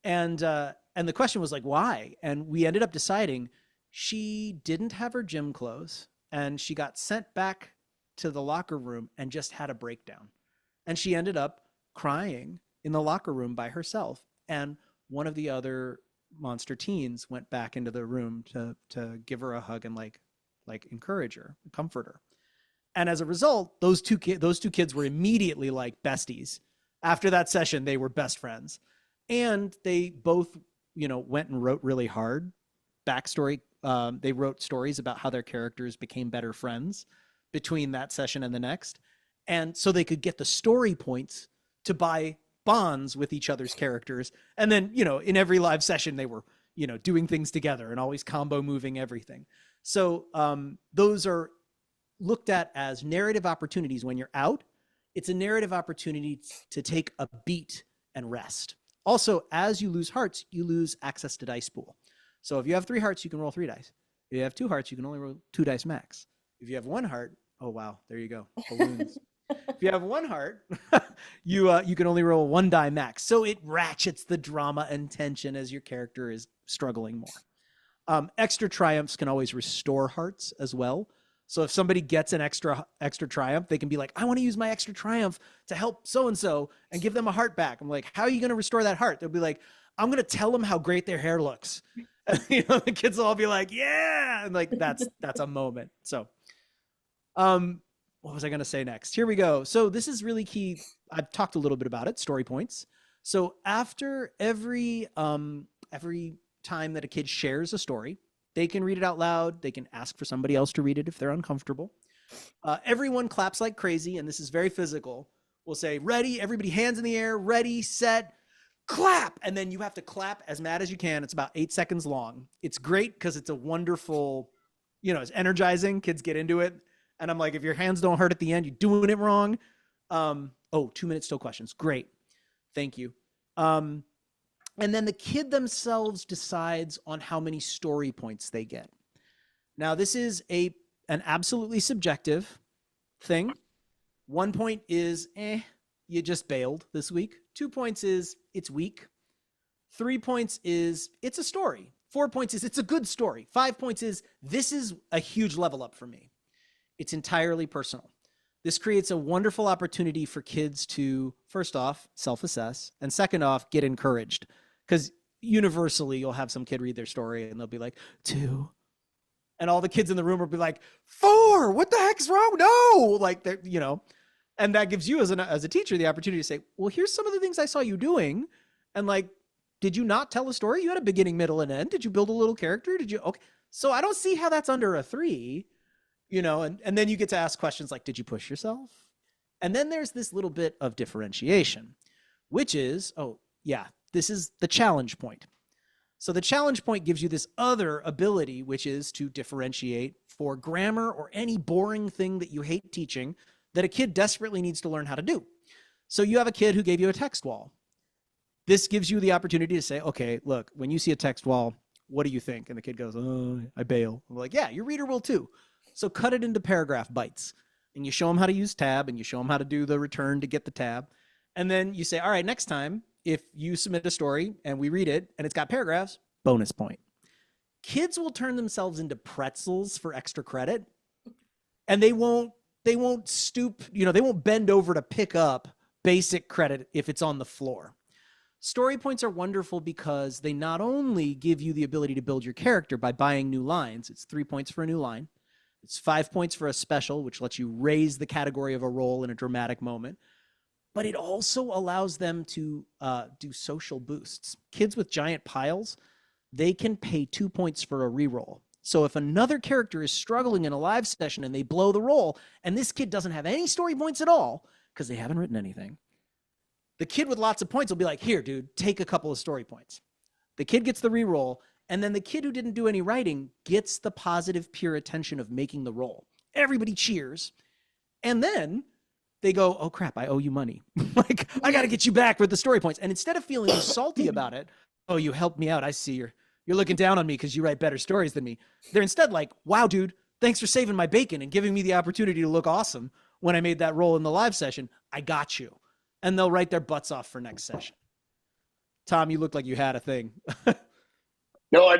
And the question was like, why? And we ended up deciding she didn't have her gym clothes, and she got sent back to the locker room and just had a breakdown. And she ended up crying in the locker room by herself. And one of the other monster teens went back into the room to give her a hug and like encourage her, comfort her. And as a result, those two kids were immediately like besties. After that session, they were best friends. And they both, you know, went and wrote really hard backstory. They wrote stories about how their characters became better friends between that session and the next. And so they could get the story points to buy bonds with each other's characters. And then, you know, in every live session, they were, you know, doing things together and always combo moving everything. So those are looked at as narrative opportunities. When you're out, it's a narrative opportunity to take a beat and rest. Also, as you lose hearts, you lose access to dice pool. So if you have 3 hearts, you can roll 3 dice. If you have 2 hearts, you can only roll 2 dice max. If you have 1 heart, oh wow, there you go, balloons. If you have 1 heart, you can only roll 1 die max. So it ratchets the drama and tension as your character is struggling more. Extra triumphs can always restore hearts as well. So if somebody gets an extra triumph, they can be like, I want to use my extra triumph to help so-and-so and give them a heart back. I'm like, how are you going to restore that heart? They'll be like, I'm going to tell them how great their hair looks. You know, the kids will all be like, yeah. And like, that's a moment. So, what was I going to say next? Here we go. So this is really key. I've talked a little bit about it, story points. So after every time that a kid shares a story, they can read it out loud. They can ask for somebody else to read it if they're uncomfortable. Everyone claps like crazy, and this is very physical. We'll say, ready, everybody hands in the air, ready, set, clap. And then you have to clap as mad as you can. It's about 8 seconds long. It's great because it's a wonderful, it's energizing. Kids get into it. And I'm like, if your hands don't hurt at the end, you're doing it wrong. 2 minutes till questions. Great. Thank you. And then the kid themselves decides on how many story points they get. Now, this is an absolutely subjective thing. 1 point is, you just bailed this week. 2 points is, it's weak. 3 points is, it's a story. 4 points is, it's a good story. 5 points is, this is a huge level up for me. It's entirely personal. This creates a wonderful opportunity for kids to, first off, self-assess, and second off, get encouraged. Because universally, you'll have some kid read their story and they'll be like, 2. And all the kids in the room will be like, 4, what the heck's wrong? No, like, and that gives you as a teacher the opportunity to say, well, here's some of the things I saw you doing. And like, did you not tell a story? You had a beginning, middle, and end. Did you build a little character? Okay. So I don't see how that's under a 3, and then you get to ask questions like, did you push yourself? And then there's this little bit of differentiation, which is, this is the challenge point. So the challenge point gives you this other ability, which is to differentiate for grammar or any boring thing that you hate teaching that a kid desperately needs to learn how to do. So you have a kid who gave you a text wall. This gives you the opportunity to say, okay, look, when you see a text wall, what do you think? And the kid goes, oh, I bail. I'm like, yeah, your reader will too. So cut it into paragraph bites. And you show them how to use tab, and you show them how to do the return to get the tab. And then you say, all right, next time, if you submit a story and we read it and it's got paragraphs, bonus point. Kids will turn themselves into pretzels for extra credit, and they won't stoop, they won't bend over to pick up basic credit if it's on the floor. Story points are wonderful because they not only give you the ability to build your character by buying new lines. It's 3 points for a new line. It's 5 points for a special, which lets you raise the category of a role in a dramatic moment. But it also allows them to do social boosts. Kids with giant piles, they can pay 2 points for a reroll. So if another character is struggling in a live session and they blow the roll, and this kid doesn't have any story points at all because they haven't written anything, the kid with lots of points will be like, here, dude, take a couple of story points. The kid gets the reroll, and then the kid who didn't do any writing gets the positive, pure attention of making the roll. Everybody cheers. And then they go, oh, crap, I owe you money. Like, I got to get you back with the story points. And instead of feeling salty about it, oh, you helped me out. I see you're looking down on me because you write better stories than me. They're instead like, wow, dude, thanks for saving my bacon and giving me the opportunity to look awesome when I made that roll in the live session. I got you. And they'll write their butts off for next session. Tom, you looked like you had a thing.
No,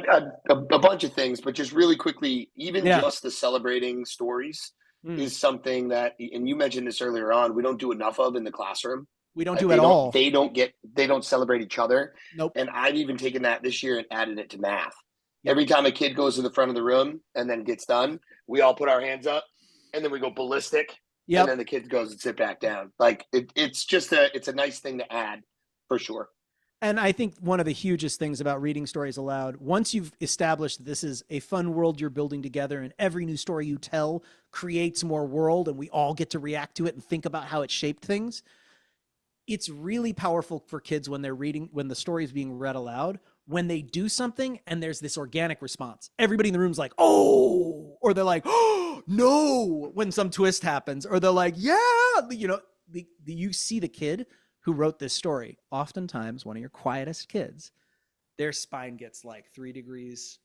a bunch of things, but just really quickly, even just the celebrating stories is something that, and you mentioned this earlier on, we don't do enough of in the classroom.
We don't do at all.
They don't celebrate each other.
Nope.
And I've even taken that this year and added it to math.
Yep.
Every time a kid goes to the front of the room and then gets done, we all put our hands up and then we go ballistic. Yep. And then the kid goes and sit back down. Like it's a nice thing to add for sure.
And I think one of the hugest things about reading stories aloud, once you've established that this is a fun world you're building together and every new story you tell creates more world and we all get to react to it and think about how it shaped things, it's really powerful for kids when they're reading, when the story is being read aloud, when they do something and there's this organic response. Everybody in the room's like, oh, or they're like, oh, no, when some twist happens, or they're like, yeah, you see the kid who wrote this story, oftentimes one of your quietest kids, their spine gets like 3 degrees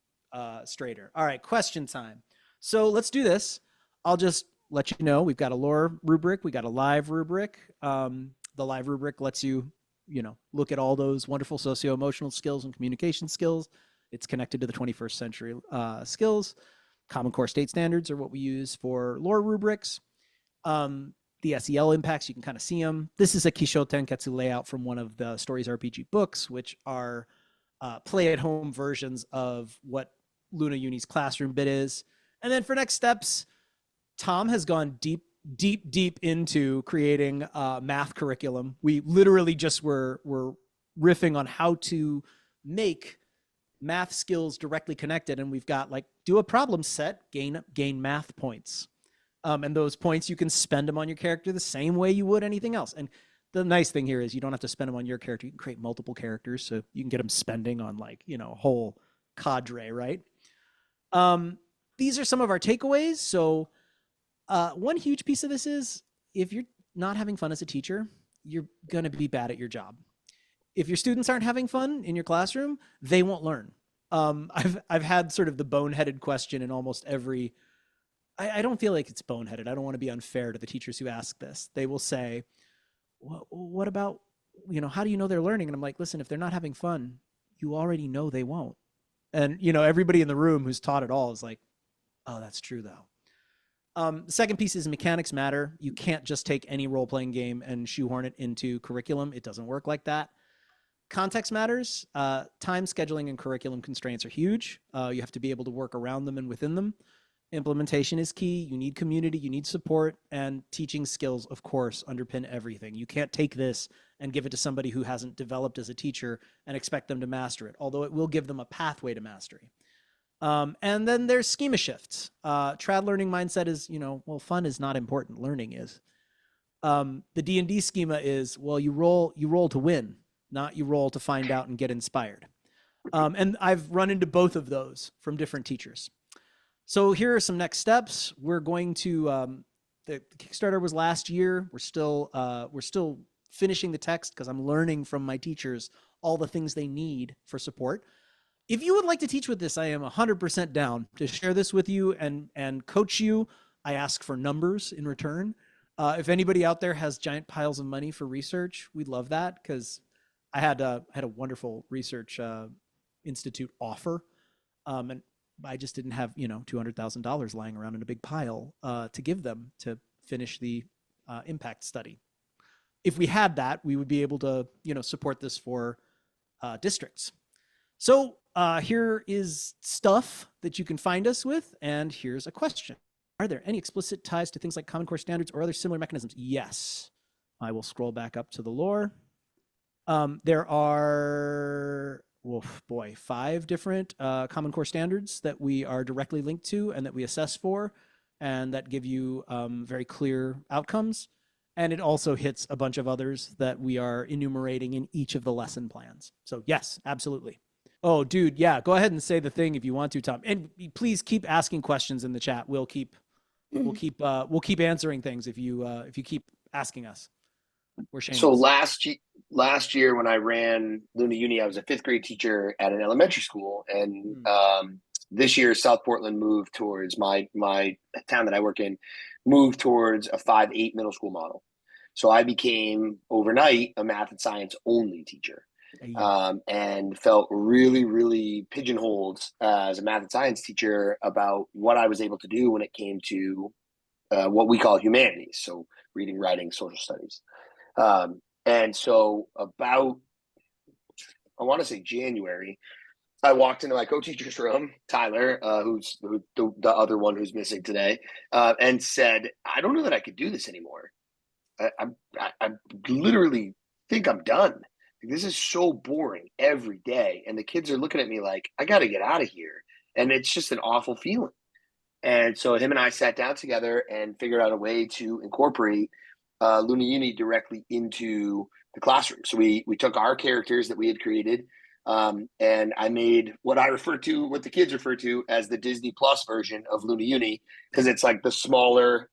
straighter. All right, question time. So let's do this. I'll just let you know, we've got a lore rubric. We got a live rubric. The live rubric lets you, look at all those wonderful socio-emotional skills and communication skills. It's connected to the 21st century skills. Common Core state standards are what we use for lore rubrics. The SEL impacts, you can kind of see them. This is a Kisho Tenketsu layout from one of the Stories RPG books, which are play-at-home versions of what Luna Uni's classroom bit is. And then for next steps, Tom has gone deep into creating a math curriculum. We literally just were riffing on how to make math skills directly connected. And we've got like, do a problem set, gain math points. And those points, you can spend them on your character the same way you would anything else. And the nice thing here is you don't have to spend them on your character. You can create multiple characters, so you can get them spending on like, a whole cadre, right? These are some of our takeaways. So one huge piece of this is if you're not having fun as a teacher, you're going to be bad at your job. If your students aren't having fun in your classroom, they won't learn. I've had sort of the boneheaded question in almost every, I don't feel like it's boneheaded. I don't want to be unfair to the teachers who ask this. They will say, what about, how do you know they're learning? And I'm like, listen, if they're not having fun, you already know they won't. And, everybody in the room who's taught it all is like, oh, that's true though. The second piece is mechanics matter. You can't just take any role-playing game and shoehorn it into curriculum. It doesn't work like that. Context matters. Time, scheduling, and curriculum constraints are huge. You have to be able to work around them and within them. Implementation is key. You need community, you need support, and teaching skills, of course, underpin everything. You can't take this and give it to somebody who hasn't developed as a teacher and expect them to master it, although it will give them a pathway to mastery. And then there's schema shifts. Trad learning mindset is, fun is not important. Learning is. The D&D schema is, you roll to win, not you roll to find out and get inspired. And I've run into both of those from different teachers. So here are some next steps. We're going to, the Kickstarter was last year. We're still finishing the text because I'm learning from my teachers all the things they need for support. If you would like to teach with this, I am 100% down to share this with you and coach you. I ask for numbers in return. If anybody out there has giant piles of money for research, we'd love that because I had a wonderful research institute offer, and I just didn't have $200,000 lying around in a big pile to give them to finish the impact study. If we had that, we would be able to support this for districts. So here is stuff that you can find us with, and here's a question. Are there any explicit ties to things like Common Core standards or other similar mechanisms? Yes. I will scroll back up to the lore. There are, 5 different Common Core standards that we are directly linked to and that we assess for, and that give you very clear outcomes. And it also hits a bunch of others that we are enumerating in each of the lesson plans. So yes, absolutely. Oh, dude, yeah, go ahead and say the thing if you want to, Tom. And please keep asking questions in the chat. We'll keep answering things if you keep asking us. We're shameless.
So last year when I ran Luna Uni, I was a 5th grade teacher at an elementary school, and this year South Portland moved towards my town that I work in, moved towards a 5-8 middle school model. So I became overnight a math and science only teacher. And felt really, really pigeonholed as a math and science teacher about what I was able to do when it came to what we call humanities. So reading, writing, social studies. And so about, I want to say January, I walked into my co-teacher's room, Tyler, who's the other one who's missing today, and said, I don't know that I could do this anymore. I literally think I'm done. This is so boring every day. And the kids are looking at me like, I got to get out of here. And it's just an awful feeling. And so him and I sat down together and figured out a way to incorporate Luna Uni directly into the classroom. So we took our characters that we had created, and I made what the kids refer to as the Disney Plus version of Luna Uni, because it's like the smaller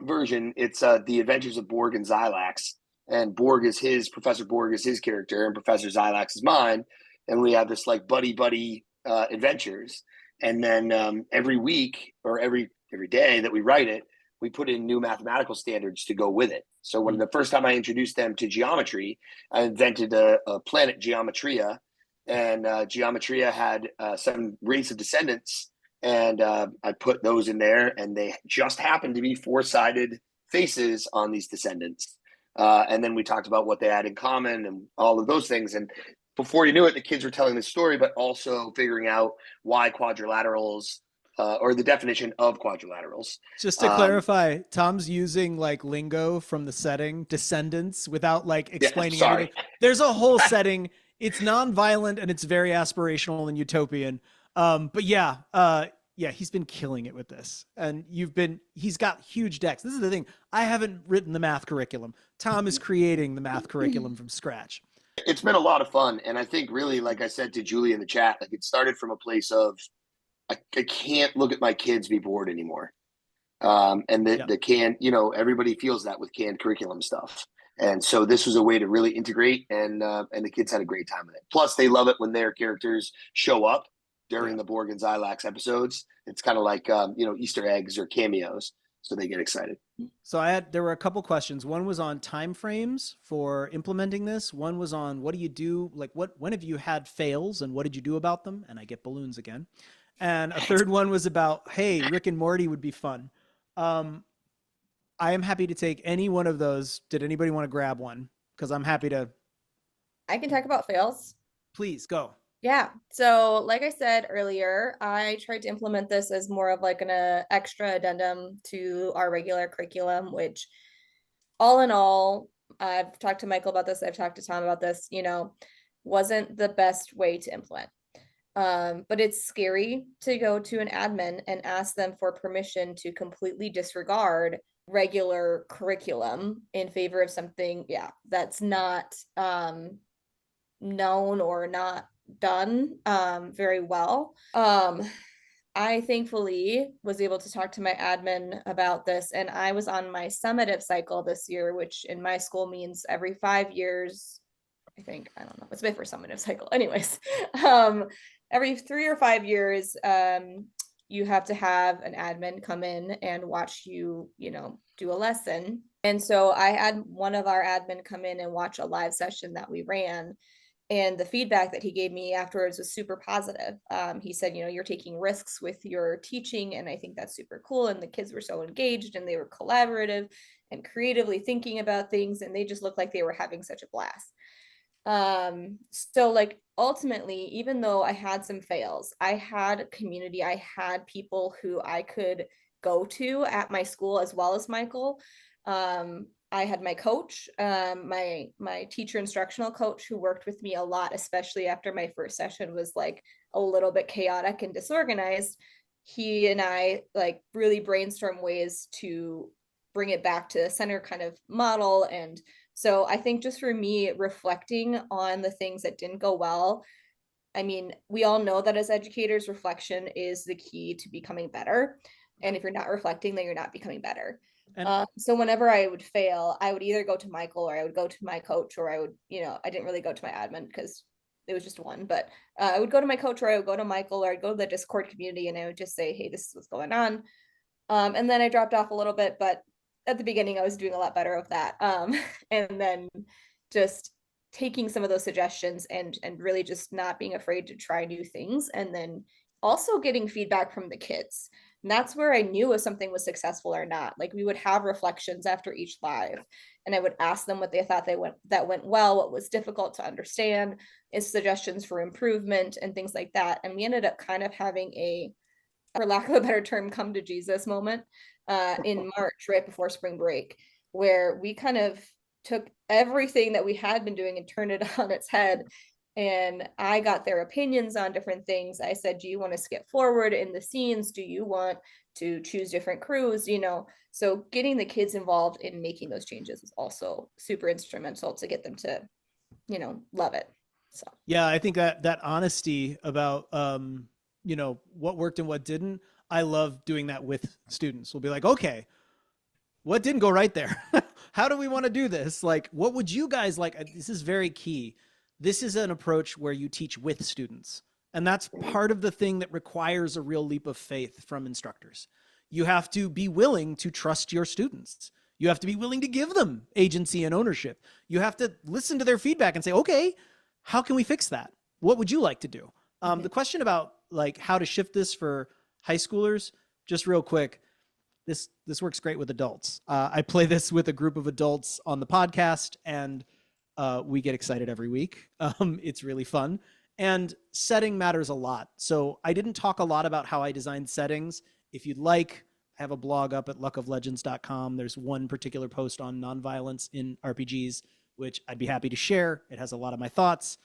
version. It's the Adventures of Borg and Xylax. And Professor Borg is his character, and Professor Xylax is mine. And we have this like buddy adventures. And then every week or every day that we write it, we put in new mathematical standards to go with it. So when the first time I introduced them to geometry, I invented a planet Geometria, and Geometria had some race of descendants, and I put those in there, and they just happened to be 4-sided faces on these descendants. And then we talked about what they had in common and all of those things. And before you knew it, the kids were telling the story, but also figuring out why quadrilaterals, or the definition of quadrilaterals.
Just to clarify, Tom's using like lingo from the setting, descendants, without like explaining anything. There's a whole setting. It's non-violent and it's very aspirational and utopian. But yeah, Yeah, he's been killing it with this. And he's got huge decks. This is the thing. I haven't written the math curriculum. Tom is creating the math curriculum from scratch.
It's been a lot of fun. And I think really, like I said to Julie in the chat, like it started from a place of, I can't look at my kids be bored anymore. And the canned, everybody feels that with canned curriculum stuff. And so this was a way to really integrate, and the kids had a great time with it. Plus, they love it when their characters show up during the Borg and Xylax episodes. It's kind of like Easter eggs or cameos, so they get excited.
So there were a couple questions. One was on timeframes for implementing this. One was on what do you do, like when have you had fails and what did you do about them? And I get balloons again. And a third one was about, hey, Rick and Morty would be fun. I am happy to take any one of those. Did anybody want to grab one? Because I'm happy to.
I can talk about fails.
Please go.
Yeah. So like I said earlier, I tried to implement this as more of like an extra addendum to our regular curriculum, which all in all, I've talked to Michael about this. I've talked to Tom about this, wasn't the best way to implement. But it's scary to go to an admin and ask them for permission to completely disregard regular curriculum in favor of something, that's not known or not done very well. I thankfully was able to talk to my admin about this, and I was on my summative cycle this year, which in my school means every 5 years. I think, I don't know, it's my first summative cycle. Anyways, every 3 or 5 years, you have to have an admin come in and watch you, do a lesson. And so I had one of our admin come in and watch a live session that we ran. And the feedback that he gave me afterwards was super positive. He said, you're taking risks with your teaching, and I think that's super cool. And the kids were so engaged, and they were collaborative and creatively thinking about things, and they just looked like they were having such a blast. So like ultimately, even though I had some fails, I had community, I had people who I could go to at my school as well as Michael. I had my coach, my teacher instructional coach, who worked with me a lot, especially after my first session was like a little bit chaotic and disorganized. He and I like really brainstormed ways to bring it back to the center kind of model. And so I think just for me, reflecting on the things that didn't go well, I mean, we all know that as educators, reflection is the key to becoming better. And if you're not reflecting, then you're not becoming better. So whenever I would fail, I would either go to Michael, or I would go to my coach, or I would, I didn't really go to my admin because it was just one, but I would go to my coach, or I would go to Michael, or I'd go to the Discord community, and I would just say, hey, this is what's going on. And then I dropped off a little bit, but at the beginning I was doing a lot better of that. And then just taking some of those suggestions and really just not being afraid to try new things, and then also getting feedback from the kids. And that's where I knew if something was successful or not. Like we would have reflections after each live, and I would ask them what they thought that went well, what was difficult to understand, is suggestions for improvement and things like that. And we ended up kind of having a, for lack of a better term, come to Jesus moment in March, right before spring break, where we kind of took everything that we had been doing and turned it on its head. And I got their opinions on different things. I said, do you want to skip forward in the scenes? Do you want to choose different crews? So getting the kids involved in making those changes is also super instrumental to get them to, love it. So
yeah, I think that honesty about what worked and what didn't, I love doing that with students. We'll be like, okay, what didn't go right there? How do we want to do this? Like, what would you guys like? This is very key. This is an approach where you teach with students. And that's part of the thing that requires a real leap of faith from instructors. You have to be willing to trust your students. You have to be willing to give them agency and ownership. You have to listen to their feedback and say, okay, how can we fix that? What would you like to do? The question about like how to shift this for high schoolers, just real quick, this works great with adults. I play this with a group of adults on the podcast, and we get excited every week. It's really fun. And setting matters a lot. So I didn't talk a lot about how I designed settings. If you'd like, I have a blog up at luckoflegends.com. There's one particular post on nonviolence in RPGs, which I'd be happy to share. It has a lot of my thoughts.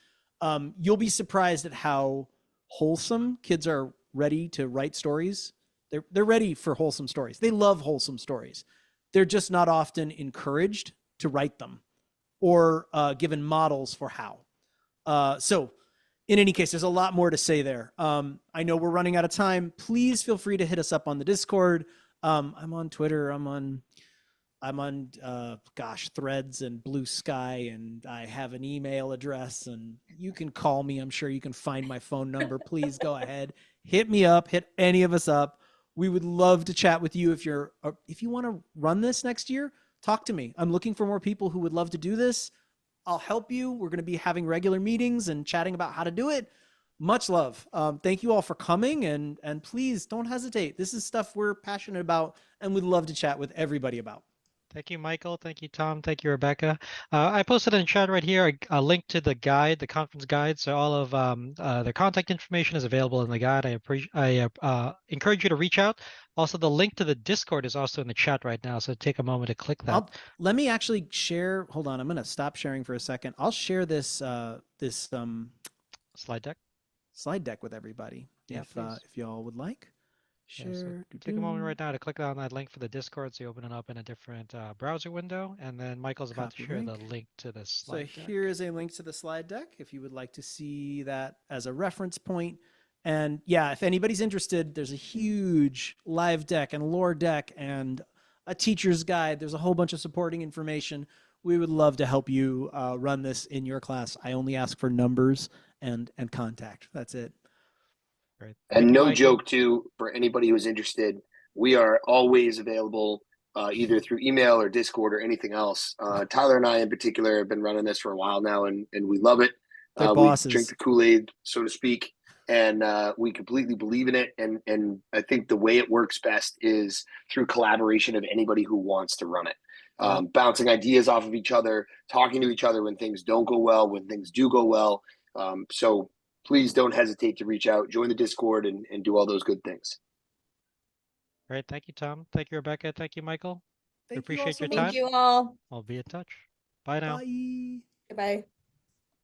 You'll be surprised at how wholesome kids are ready to write stories. They're ready for wholesome stories. They love wholesome stories. They're just not often encouraged to write them or given models for how. So in any case, there's a lot more to say there. I know we're running out of time. Please feel free to hit us up on the Discord. I'm on Twitter. I'm on Threads and Blue Sky, and I have an email address, and you can call me. I'm sure you can find my phone number. Please go ahead, hit me up, hit any of us up. We would love to chat with you. If you want to run this next year, talk to me. I'm looking for more people who would love to do this. I'll help you. We're going to be having regular meetings and chatting about how to do it. Much love. Thank you all for coming, and please don't hesitate. This is stuff we're passionate about and would love to chat with everybody about.
Thank you, Michael. Thank you, Tom. Thank you, Rebecca. I posted in chat right here a link to the guide, the conference guide. So all of the contact information is available in the guide. I encourage you to reach out. Also, the link to the Discord is also in the chat right now. So take a moment to click that.
Let me actually share. Hold on. I'm going to stop sharing for a second. I'll share this
slide
deck with everybody.
Yeah,
if y'all would like. Sure.
Yeah, so take a moment right now to click on that link for the Discord so you open it up in a different browser window. And then Michael's about to share the link to the slide deck.
Here is a link to the slide deck if you would like to see that as a reference point. And yeah, if anybody's interested, there's a huge live deck and lore deck and a teacher's guide. There's a whole bunch of supporting information. We would love to help you run this in your class. I only ask for numbers and contact. That's it.
Great.
And no joke, too, for anybody who's interested, we are always available either through email or Discord or anything else. Tyler and I, in particular, have been running this for a while now, and we love it. We drink the Kool-Aid, so to speak, and we completely believe in it. And I think the way it works best is through collaboration of anybody who wants to run it. Bouncing ideas off of each other, talking to each other when things don't go well, when things do go well. So please don't hesitate to reach out, join the Discord, and do all those good things.
Great. Thank you, Tom. Thank you, Rebecca. Thank you, Michael.
We
appreciate your
Thank
time.
you all.
I'll be in touch. Bye now.
Bye.
Goodbye.